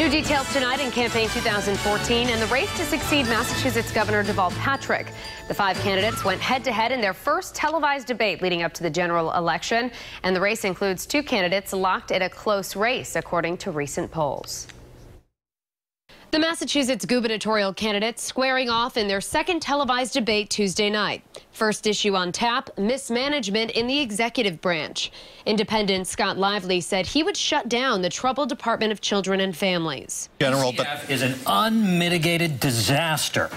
New details tonight in campaign 2014 and the race to succeed Massachusetts Governor Deval Patrick. The 5 candidates went head-to-head in their first televised debate leading up to the general election, and the race includes 2 candidates locked in a close race, according to recent polls. The Massachusetts gubernatorial candidates squaring off in their second televised debate Tuesday night. First issue on tap, mismanagement in the executive branch. Independent Scott Lively said he would shut down the troubled Department of Children and Families. General, but is an unmitigated disaster.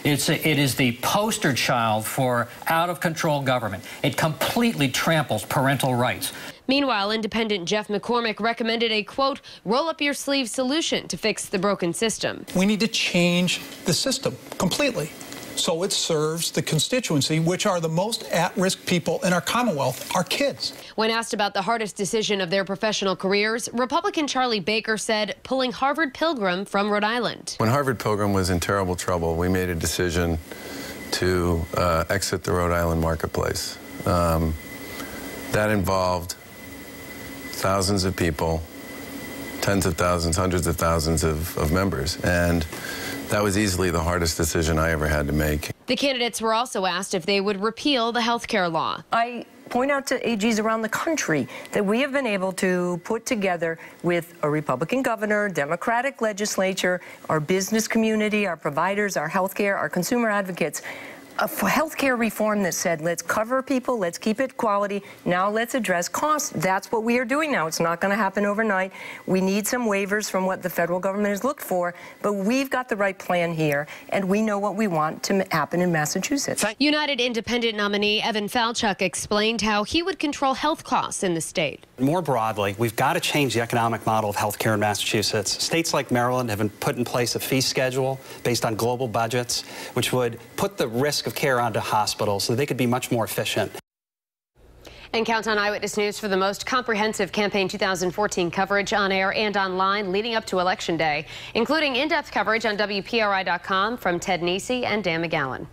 It is the poster child for out-of-control government. It completely tramples parental rights. Meanwhile, independent Jeff McCormick recommended a, quote, roll-up-your-sleeve solution to fix the broken system. We need to change the system completely so it serves the constituency, which are the most at-risk people in our Commonwealth, our kids. When asked about the hardest decision of their professional careers, Republican Charlie Baker said pulling Harvard Pilgrim from Rhode Island. When Harvard Pilgrim was in terrible trouble, we made a decision to exit the Rhode Island marketplace. That involved thousands of people, tens of thousands, hundreds of thousands of members, and that was easily the hardest decision I ever had to make. The candidates were also asked if they would repeal the health care law. I point out to AGs around the country that we have been able to put together with a Republican governor, Democratic legislature, our business community, our providers, our health care, our consumer advocates, a healthcare reform that said, let's cover people, let's keep it quality, now let's address costs. That's what we are doing now. It's not going to happen overnight. We need some waivers from what the federal government has looked for, but we've got the right plan here, and we know what we want to happen in Massachusetts. United Independent nominee Evan Falchuk explained how he would control health costs in the state. More broadly, we've got to change the economic model of health care in Massachusetts. States like Maryland have put in place a fee schedule based on global budgets, which would put the risk of care onto hospitals so they could be much more efficient. And count on Eyewitness News for the most comprehensive campaign 2014 coverage on air and online leading up to Election Day, including in-depth coverage on WPRI.com from Ted Nesi and Dan McGowan.